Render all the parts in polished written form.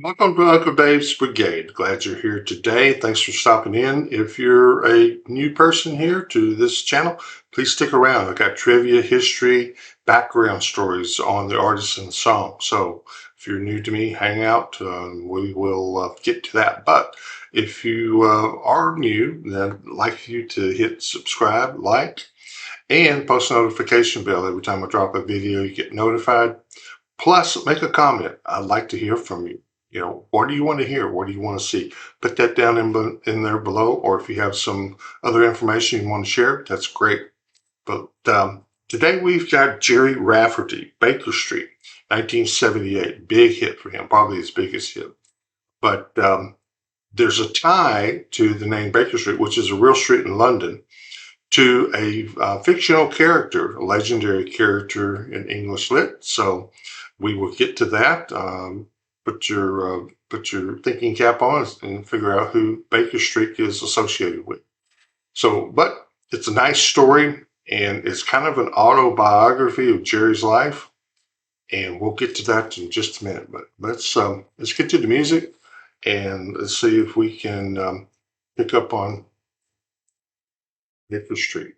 Welcome to Uncle Dave's Brigade. Glad you're here today. Thanks for stopping in. If you're a new person here to this channel, please stick around. I've got trivia, history, background stories on the artists and the song. So if you're new to me, hang out. We will get to that. But if you are new, then I'd like you to hit subscribe, like, and post a notification bell. Every time I drop a video, you get notified. Plus, make a comment. I'd like to hear from you. What do you want to hear? What do you want to see? Put that down in there below, or if you have some other information you want to share, that's great. But today we've got Gerry Rafferty, Baker Street, 1978. Big hit for him, probably his biggest hit. But there's a tie to the name Baker Street, which is a real street in London, to a fictional character, a legendary character in English lit. So we will get to that. Put your thinking cap on and figure out who Baker Street is associated with. So, but it's a nice story, and it's kind of an autobiography of Gerry's life, and we'll get to that in just a minute. But let's get to the music, and let's see if we can pick up on Baker Street.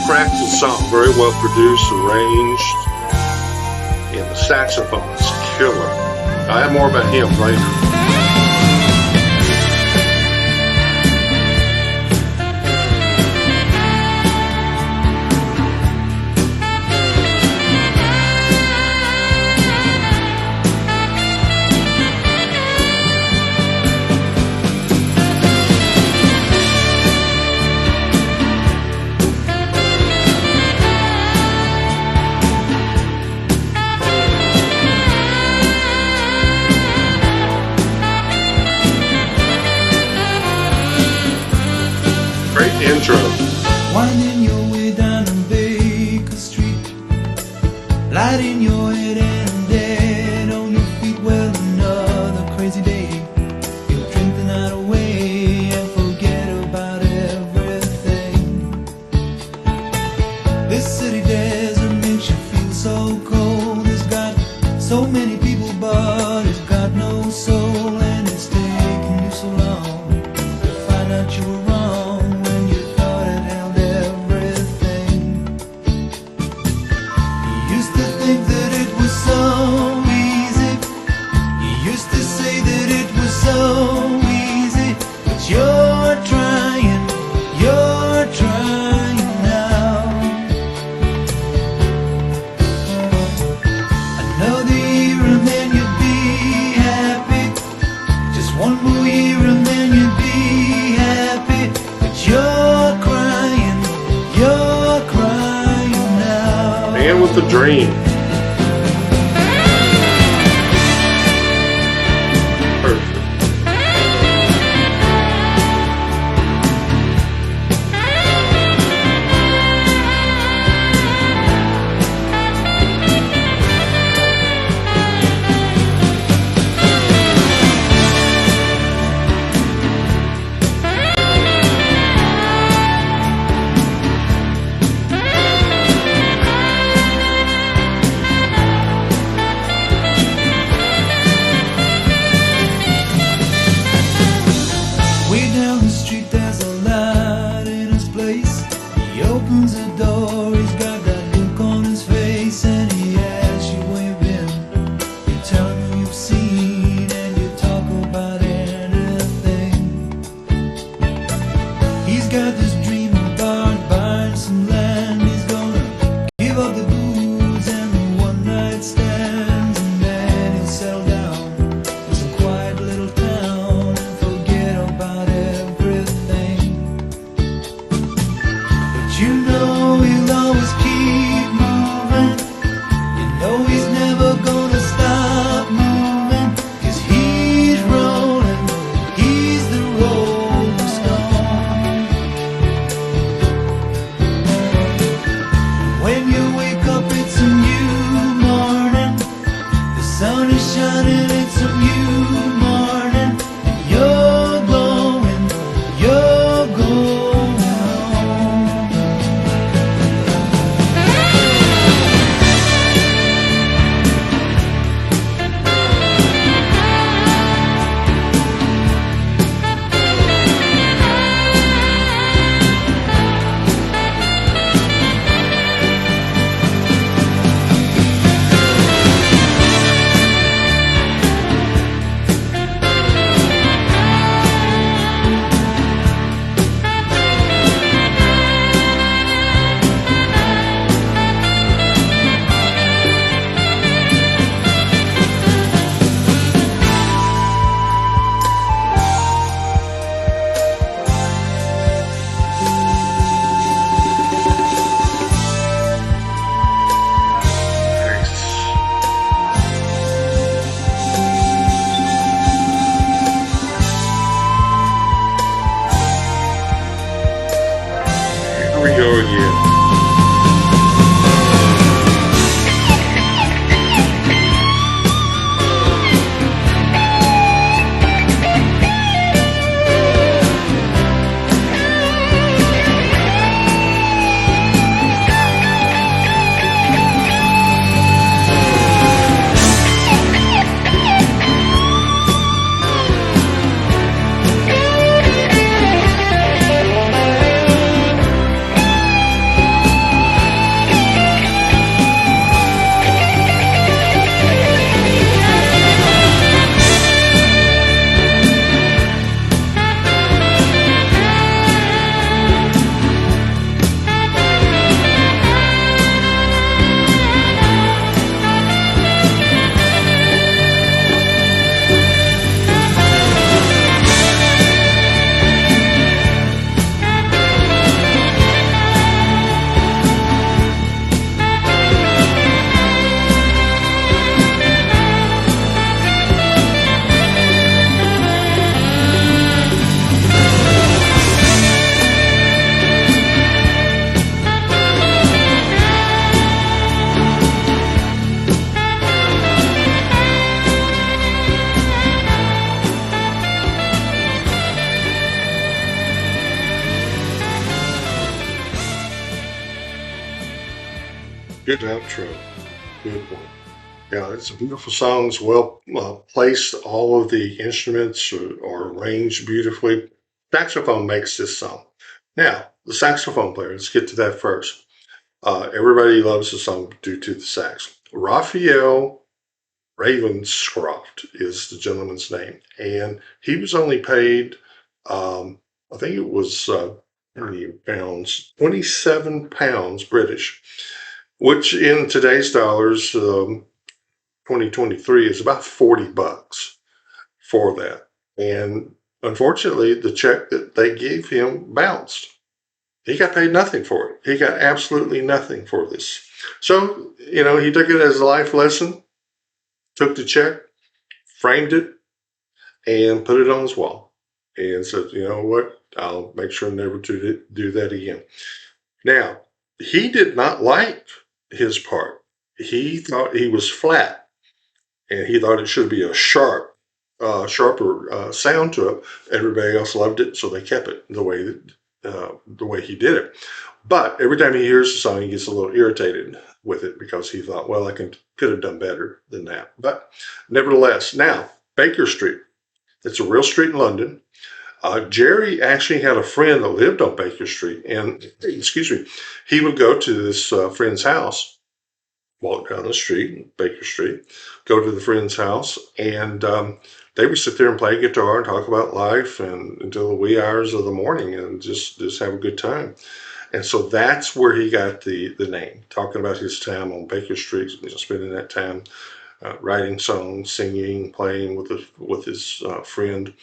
Crafted song, very well produced, arranged, and the saxophone is killer. I have more about him later. Intro. Winding your way down on Baker Street, lighting your head and dead on your feet. Well, another crazy day. You'll drink the night away and forget about everything. This city desert makes you feel so cold. It's got so many people, but it's got no soul. And it's taken you so long to find out you were wrong. With the dream. Perfect. sun is shining, it's a new morning. You're going home. Nice. Here we go again. Good outro. Good one. Yeah, it's a beautiful song. It's well placed. All of the instruments are arranged beautifully. Saxophone makes this song. Now, the saxophone player, let's get to that first. Everybody loves the song due to the sax. Raphael Ravenscroft is the gentleman's name. And he was only paid, I think it was how many pounds? 27 pounds British, which in today's dollars, 2023 is about 40 bucks for that. And unfortunately, the check that they gave him bounced. He got paid nothing for it. He got absolutely nothing for this. So, he took it as a life lesson, took the check, framed it, and put it on his wall. And said, you know what? I'll make sure never to do that again. Now, he did not like his part. He thought he was flat, and he thought it should be a sharper sound to it. Everybody else loved it, so they kept it the way he did it. But every time he hears the song, he gets a little irritated with it because he thought, well, could have done better than that. But nevertheless, now Baker Street. It's a real street in London. Gerry actually had a friend that lived on Baker Street, and he would go to this friend's house, walk down the street, Baker Street, go to the friend's house, and they would sit there and play guitar and talk about life and until the wee hours of the morning, and just have a good time. And so that's where he got the name, talking about his time on Baker Street, spending that time writing songs, singing, playing with his friend.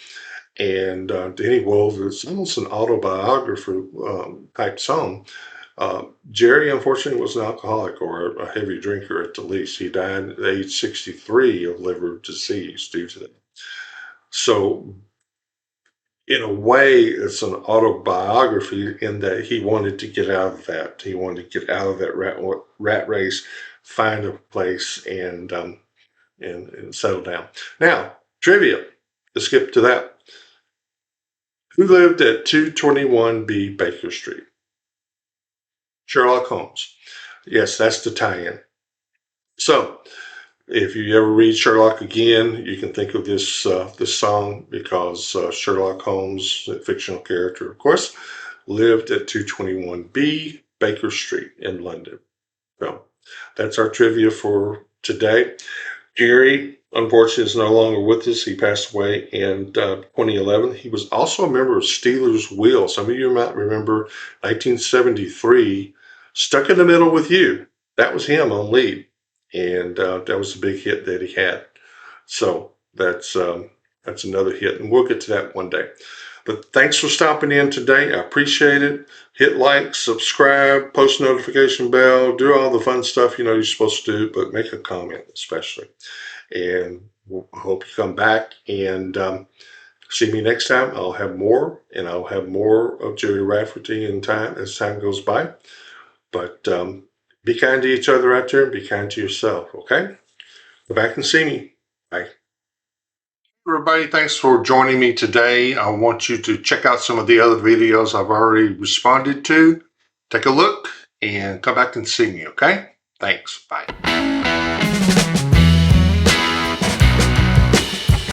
And Danny Wolf, it's almost an autobiography type song. Gerry, unfortunately, was an alcoholic or a heavy drinker at the least. He died at age 63 of liver disease due to that. So, in a way, it's an autobiography in that he wanted to get out of that. He wanted to get out of that rat race, find a place, and and settle down. Now, trivia. Let's skip to that. Who lived at 221B Baker Street? Sherlock Holmes. Yes, that's the tie-in. So, if you ever read Sherlock again, you can think of this song because Sherlock Holmes, a fictional character, of course, lived at 221B Baker Street in London. So that's our trivia for today. Gerry, unfortunately, is no longer with us. He passed away in 2011. He was also a member of Stealers Wheel. Some of you might remember 1973, Stuck in the Middle with You. That was him on lead. And that was the big hit that he had. So that's another hit. And we'll get to that one day. But thanks for stopping in today. I appreciate it. Hit like, subscribe, post notification bell, do all the fun stuff you know you're supposed to do, but make a comment especially. And I hope you come back and see me next time. I'll have more, and I'll have more of Gerry Rafferty in time as time goes by. But be kind to each other out there and be kind to yourself, okay? Go back and see me. Bye. Everybody, thanks for joining me today. I want you to check out some of the other videos I've already responded to. Take a look and come back and see me, okay? Thanks. Bye.